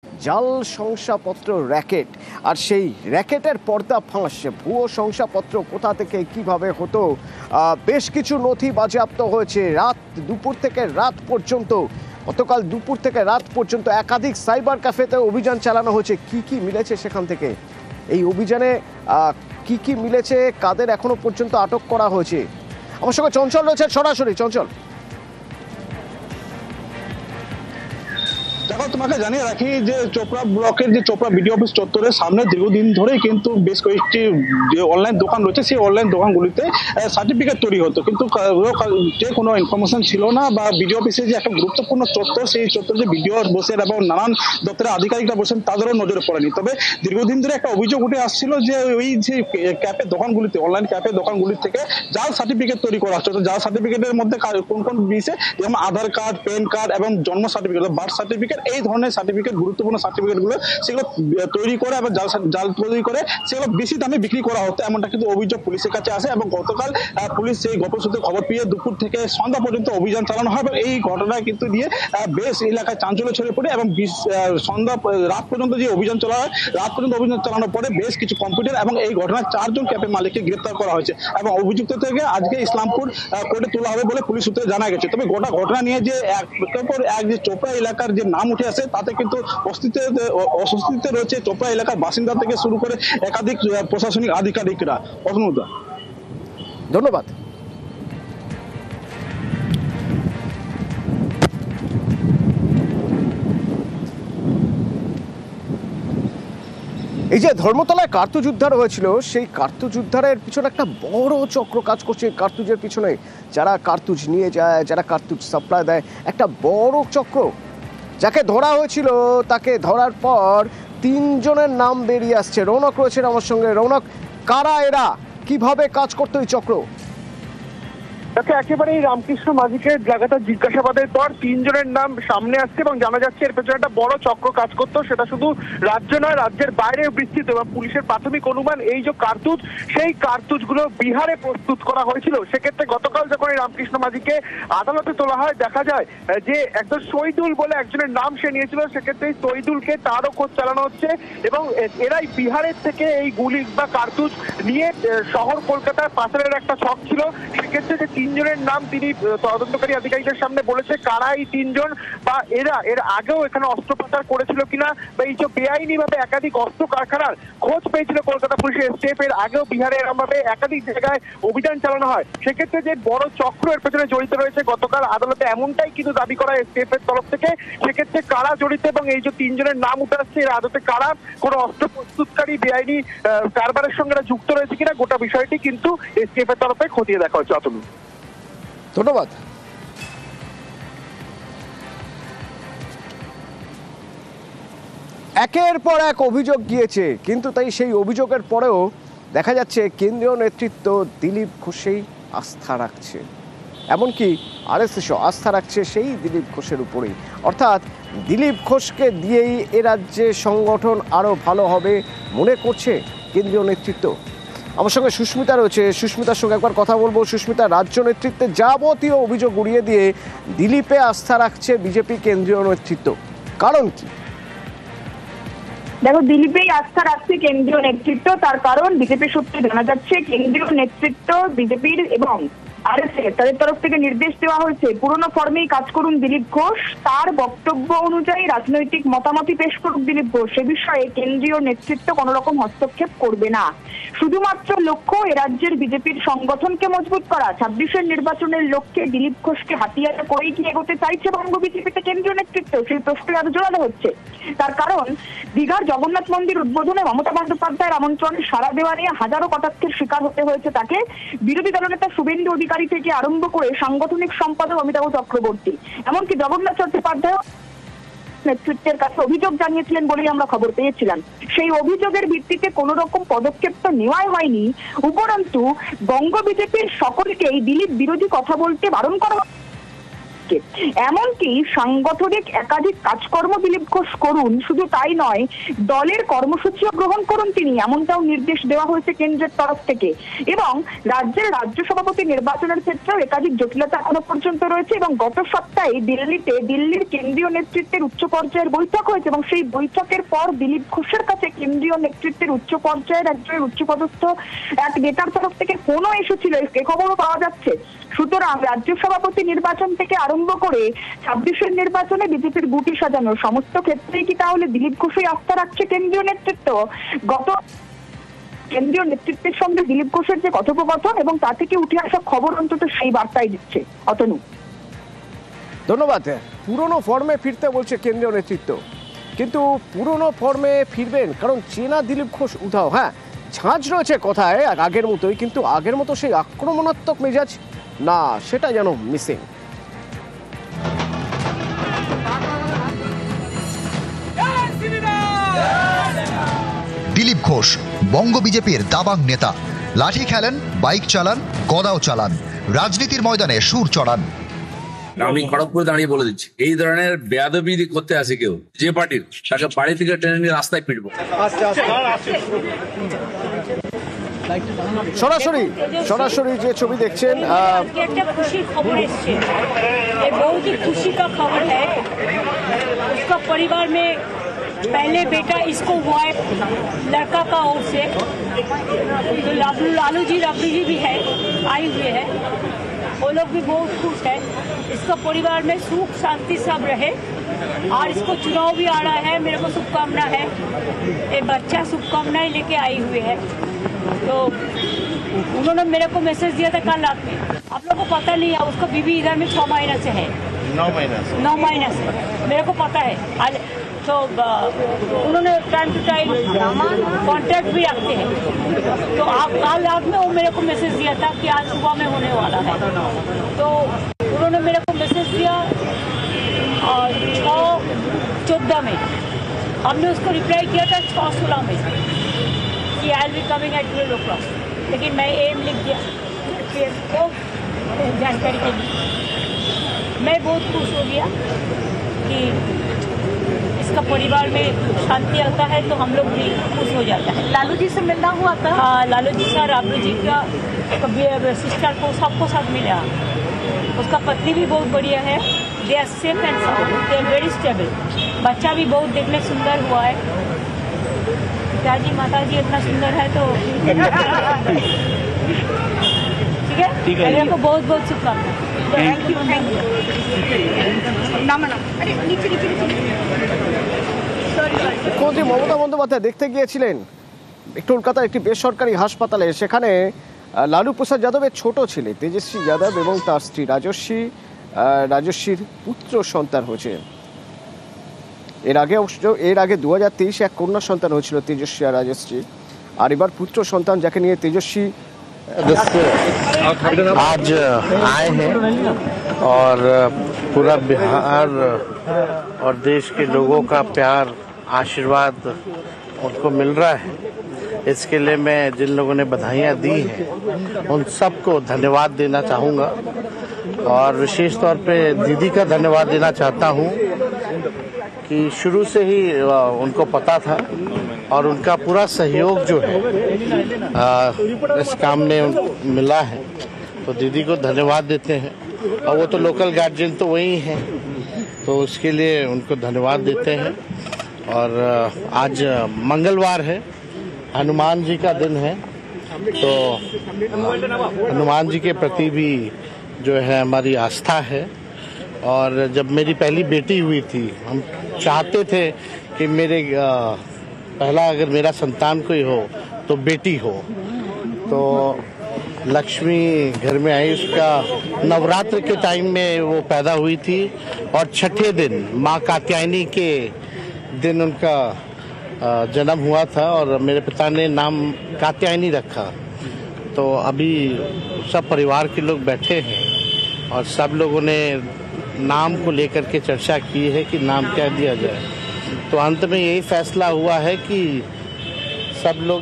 জাল শংসাপত্র র্যাকেট, আর সেই র্যাকেটের পর্দা ফাঁস। ভুয়ো শংসাপত্র কোথা থেকে কিভাবে হতো, বেশ কিছু নথি বাজেয়াপ্ত হয়েছে। দুপুর থেকে রাত পর্যন্ত, গতকাল দুপুর থেকে রাত পর্যন্ত একাধিক সাইবার ক্যাফেতে অভিযান চালানো হয়েছে। কি কি মিলেছে সেখান থেকে, এই অভিযানে কি কি মিলেছে, কাদের এখনো পর্যন্ত আটক করা হয়েছে? আমার সঙ্গে চঞ্চল রয়েছে সরাসরি। চঞ্চল, দেখো, তোমাকে জানিয়ে রাখি যে চোপড়া ব্লকের যে চোপড়া বিডিও অফিস চত্বরের সামনে দীর্ঘদিন ধরেই কিন্তু বেশ কয়েকটি যে অনলাইন দোকান রয়েছে, সেই অনলাইন দোকানগুলিতে সার্টিফিকেট তৈরি হতো, কিন্তু যে কোনো ইনফরমেশন ছিল না। বা বিডিও অফিসে যে একটা গুরুত্বপূর্ণ চত্বর, সেই চত্বরে যে বিডিও বসেন এবং নানান দপ্তরের আধিকারিকরা বসেন, তাদেরও নজরে পড়েনি। তবে দীর্ঘদিন ধরে একটা অভিযোগ উঠে আসছিল যে ওই যে ক্যাফে দোকানগুলিতে, অনলাইন ক্যাফে দোকানগুলির থেকে জাল সার্টিফিকেট তৈরি করা হচ্ছে। জাল সার্টিফিকেটের মধ্যে কোন কোন বিষয়ে, যেমন আধার কার্ড, প্যান কার্ড এবং জন্ম সার্টিফিকেট, বার্থ সার্টিফিকেট, এই ধরনের সার্টিফিকেট, গুরুত্বপূর্ণ সার্টিফিকেট গুলো সেগুলো তৈরি করে এবং জাল তৈরি করে সেগুলো বেশি দামে বিক্রি করা হতো, এমনটা কিন্তু অভিযোগ পুলিশের কাছে আসে। এবং গতকাল পুলিশ সেই গোপন সূত্রে খবর পেয়ে দুপুর থেকে সন্ধ্যা পর্যন্ত অভিযান চালানো হয় এবং এই ঘটনা কিন্তু দিয়ে বেশ এলাকায় চাঞ্চল্য ছড়িয়ে পড়ে। এবং রাত পর্যন্ত যে অভিযান চলা হয়, রাত পর্যন্ত অভিযান চালানোর পরে বেশ কিছু কম্পিউটার এবং এই ঘটনায় 4 জন ক্যাফে মালিককে গ্রেপ্তার করা হয়েছে এবং অভিযুক্ত থেকে আজকে ইসলামপুর কোর্টে তোলা হবে বলে পুলিশ সূত্রে জানা গেছে। তবে গোটা ঘটনা নিয়ে যে একের পর এক যে চোপড়া এলাকার যে নাম উঠে আসে, তাতে কিন্তু অস্বস্তিতে রয়েছে চোপড়া এলাকার বাসিন্দা থেকে শুরু করে একাধিক প্রশাসনিক আধিকারিকরা। অসনুদা, ধন্যবাদ। এই যে ধর্মতলায় কার্তুজ উদ্ধার হয়েছিল, সেই কার্তুজ উদ্ধারের পিছনে একটা বড় চক্র কাজ করছে। কার্তুজের পিছনে যারা কার্তুজ নিয়ে যায়, যারা কার্তুজ সাপ্লাই দেয়, একটা বড় চক্র। যাকে ধরা হয়েছিল, তাকে ধরার পর 3 জনের নাম বেরিয়ে আসছে। রৌনক রয়েছে আমার সঙ্গে। রৌনক, কারা এরা, কিভাবে কাজ করতো এই চক্র? একেবারেই রামকৃষ্ণ মাঝিকে লাগাতার জিজ্ঞাসাবাদের পর 3 জনের নাম সামনে আসছে এবং জানা যাচ্ছে এর পেছনে একটা বড় চক্র কাজ করতো। সেটা শুধু রাজ্য নয়, রাজ্যের বাইরেও বিস্তৃত। এবং পুলিশের প্রাথমিক অনুমান, এই যে কার্তুজ, সেই কার্তুজগুলো বিহারে প্রস্তুত করা হয়েছিল। সেক্ষেত্রে গতকাল যখন এই রামকৃষ্ণ মাঝিকে আদালতে তোলা হয়, দেখা যায় যে একজন শহীদুল বলে একজনের নাম সে নিয়েছিল। সেক্ষেত্রে এই শহীদুলকে, তারও খোঁজ চালানো হচ্ছে এবং এরাই বিহারের থেকে এই গুলি বা কার্তুজ নিয়ে শহর কলকাতার পাচারের একটা ছক ছিল। সেক্ষেত্রে যে 3 জনের নাম তিনি তদন্তকারী আধিকারিকদের সামনে বলেছে, কারা এই 3 জন, বা এরা এর আগেও এখানে অস্ত্র পাচার করেছিল কিনা, বা এই যে বেআইনি ভাবে একাধিক অস্ত্র কারখানার খোঁজ পেয়েছিল কলকাতা পুলিশের এসটিএফ, এর আগেও বিহারে এরকম ভাবে একাধিক জায়গায় অভিযান চালানো হয়। সেক্ষেত্রে যে বড় চক্র এর পেছনে জড়িত রয়েছে, গতকাল আদালতে এমনটাই কিন্তু দাবি করা এসটিএফ এর তরফ থেকে। সেক্ষেত্রে কারা জড়িত এবং এই যে 3 জনের নাম উঠে আসছে, এর আদতে কারা কোনো অস্ত্র প্রস্তুতকারী বেআইনি কারবারের সঙ্গে যুক্ত রয়েছে কিনা, গোটা বিষয়টি কিন্তু এসটিএফ এর তরফে খতিয়ে দেখা হচ্ছে। অতনু, ধন্যবাদ। একের পর এক অভিযোগ গিয়েছে, কিন্তু তাই সেই অভিযোগের পরেও দেখা যাচ্ছে কেন্দ্রীয় নেতৃত্ব দিলীপ ঘোষেই আস্থা রাখছে। এমনকি আরএসএসও আস্থা রাখছে সেই দিলীপ ঘোষের উপরেই। অর্থাৎ দিলীপ ঘোষকে দিয়েই এ রাজ্যে সংগঠন আরও ভালো হবে মনে করছে কেন্দ্রীয় নেতৃত্ব। আমার সঙ্গে সুস্মিতা রয়েছে, সুস্মিতার সঙ্গে একবার কথা বলবো। সুস্মিতা, রাজ্য নেতৃত্বের যাবতীয় অভিযোগ উড়িয়ে দিয়ে দিলীপে আস্থা রাখছে বিজেপি কেন্দ্রীয় নেতৃত্ব, কারণ কি? দেখো, দিলীপেই আস্থা রাখছে কেন্দ্রীয় নেতৃত্ব। তার কারণ বিজেপি সূত্রে জানা যাচ্ছে, কেন্দ্রীয় নেতৃত্ব বিজেপির এবং আরএসএস তাদের তরফ থেকে নির্দেশ দেওয়া হয়েছে, পুরনো ফর্মেই কাজ করুন দিলীপ ঘোষ। তার বক্তব্য অনুযায়ী রাজনৈতিক মতামতই পেশ করুক দিলীপ ঘোষ। সে বিষয়ে কেন্দ্রীয় নেতৃত্ব কোনো রকম হস্তক্ষেপ করবে না। শুধুমাত্র লক্ষ্য এ রাজ্যের বিজেপির সংগঠনকে মজবুত করা। 26-এর নির্বাচনের লক্ষ্যে দিলীপ ঘোষকে হাতিয়ার করেই কি এগোতে চাইছে বঙ্গ বিজেপিতে কেন্দ্রীয় নেতৃত্ব, সেই প্রশ্নই আরো জোরালো হচ্ছে। তার কারণ, দীঘার জগন্নাথ মন্দির উদ্বোধনে মমতা বন্দ্যোপাধ্যায়ের আমন্ত্রণে সাড়া দেওয়া নিয়ে হাজারো কটাক্ষের শিকার হতে হয়েছে তাকে। বিরোধী দলনেতা শুভেন্দু অধিকারী থেকে আরম্ভ করে সাংগঠনিক সম্পাদক অমিতাভ চক্রবর্তী, এমনকি জগন্নাথ চট্টোপাধ্যায় নেতৃত্বের কাছে অভিযোগ জানিয়েছিলেন বলেই আমরা খবর পেয়েছিলাম। সেই অভিযোগের ভিত্তিতে কোন রকম পদক্ষেপ তো নেওয়াই হয়নি, উপরন্তু বঙ্গ বিজেপির সকলকেই দিলীপ বিরোধী কথা বলতে বারণ করা ঘোষকে। এমনকি সাংগঠনিক একাধিক কাজকর্ম দিলীপ ঘোষ করুন, শুধু তাই নয়, দলের কর্মসূচিও গ্রহণ করুন তিনি, এমনটাও নির্দেশ দেওয়া হয়েছে কেন্দ্রের তরফ থেকে। এবং রাজ্যের রাজ্য সভাপতি নির্বাচনের ক্ষেত্রেও একাধিক জটিলতা এখনো পর্যন্ত রয়েছে। এবং গত সপ্তাহে দিল্লির কেন্দ্রীয় নেতৃত্বের উচ্চ পর্যায়ের বৈঠক হয়েছে এবং সেই বৈঠকের পর দিলীপ ঘোষের কাছে কেন্দ্রীয় নেতৃত্বের উচ্চ পর্যায়ের একজন উচ্চপদস্থ এক নেতার তরফ থেকে ফোনও এসেছিল, এ খবরও পাওয়া যাচ্ছে। সুতরাং রাজ্য সভাপতি নির্বাচন থেকে আরম্ভ করে 26-এর নির্বাচনে বিজেপির গুটি সাজানো সমস্ত ক্ষেত্রেই কি তাহলে দিলীপ ঘোষই আস্থা রাখছে কেন্দ্রীয় নেতৃত্ব? গত কেন্দ্রীয় নেতৃত্বের সঙ্গে দিলীপ ঘোষের যে কথোপকথন এবং তা থেকে উঠে আসা খবর অন্তত সেই বার্তাই দিচ্ছে। অতনু, ধন্যবাদ। পুরনো ফর্মে ফিরতে বলছে কেন্দ্রীয় নেতৃত্ব, কিন্তু পুরনো ফর্মে ফিরবেন কারণ চেনা দিলীপ ঘোষ উধাও। হ্যাঁ, ঝাঁঝ রয়েছে কথায় আগের মতোই, কিন্তু আগের মতো সেই আক্রমণাত্মক মেজাজ না, সেটা যেন মিসিং। দিলীপ ঘোষ বঙ্গ বিজেপির দাবাং নেতা। লাঠি খেলেন, বাইক চালান, গদাও চালান, রাজনীতির ময়দানে সুর চড়ান। আমি খড়গপুরে দাঁড়িয়ে বলে দিচ্ছি, এই ধরনের বেয়াদবি করতে আসে কেউ যে পার্টির, তাকে বাড়ি থেকে টেনে নিয়ে রাস্তায় পিটবো। সরাসরি যে ছবি দেখছেন, একটা খুশির খবর এসছে, बहुत ही खुशी का खबर है। उसका परिवार में पहले बेटा इसको हुआ है लड़का का ओर से, तो लालू जी रबड़ी जी भी है, आई हुई है, वो लोग भी बहुत खुश है। इसका परिवार में सुख शांति सब रहे और इसको चुनाव भी आ रहा है। मेरे को शुभकामना है, ये बच्चा शुभकामनाएं लेके आई हुई है। तो उन्होंने मेरे को मैसेज दिया था कल रात में, आप लोगों को पता नहीं है, उसका बीबी इधर में 6 महीने से है, 9 महीने से मेरे को पता है। तो उन्होंने टाइम टू टाइम कॉन्टैक्ट भी रखते हैं। तो आप कल रात में वो मेरे को मैसेज दिया था कि आज सुबह में होने वाला है। तो उन्होंने मेरे को मैसेज दिया और 6-14 में, हमने उसको रिप्लाई किया था 6-16 में कि I will be coming at 12 o'clock, लेकिन मैं एम लिख दिया को जानकारी के लिए। मैं बहुत खुश हो गया कि इसका परिवार में शांति आता है, तो हम लोग भी खुश हो जाता है। लालू जी से मिलना हुआ था? हाँ, लालू जी से, राबड़ू जी का सिस्टर को, सबको साथ मिला। उसका पत्नी भी बहुत बढ़िया है, they are safe and sound, they are very stable. बच्चा भी बहुत देखने सुंदर हुआ है। पिताजी माताजी इतना सुंदर है तो ठीक है। मेरे को बहुत बहुत शुभकामनाएं। Thank you. মুখ্যমন্ত্রী মমতা বন্দ্যোপাধ্যায় দেখতে গিয়েছিলেন কলকাতার একটি বেসরকারি হাসপাতালে। সেখানে লালু প্রসাদ যাদবের ছোট ছেলে তেজস্বী যাদব এবং তার স্ত্রী রাজস্বীর পুত্র সন্তান হয়েছে। এর আগে 2023 এক কন্যা সন্তান হয়েছিল তেজস্বী আর রাজশ্রী, আর এবার পুত্র সন্তান যাকে নিয়ে তেজস্বী आज आए हैं और पूरा बिहार और देश के लोगों का प्यार आशीर्वाद उनको मिल रहा है। इसके लिए मैं जिन लोगों ने बधाइयाँ दी हैं उन सबको धन्यवाद देना चाहूँगा और विशेष तौर पे दीदी का धन्यवाद देना चाहता हूँ कि शुरू से ही उनको पता था और उनका पूरा सहयोग जो है इस काम में मिला है, तो दीदी को धन्यवाद देते हैं। और वो तो लोकल गार्जियन तो वही हैं, तो उसके लिए उनको धन्यवाद देते हैं। और आज मंगलवार है, हनुमान जी का दिन है, तो हनुमान जी के प्रति भी जो है हमारी आस्था है। और जब मेरी पहली बेटी हुई थी, हम चाहते थे कि मेरे पहला अगर मेरा संतान कोई हो तो बेटी हो। तो लक्ष्मी घर में आई, उसका नवरात्र के टाइम में वो पैदा हुई थी और छठे दिन माँ कात्यायनी के दिन उनका जन्म हुआ था और मेरे पिता ने नाम कात्यायनी रखा। तो अभी सब परिवार के लोग बैठे हैं और सब लोगों ने नाम को लेकर के चर्चा की है कि नाम क्या दिया जाए। तो अंत में यही फैसला हुआ है कि सब लोग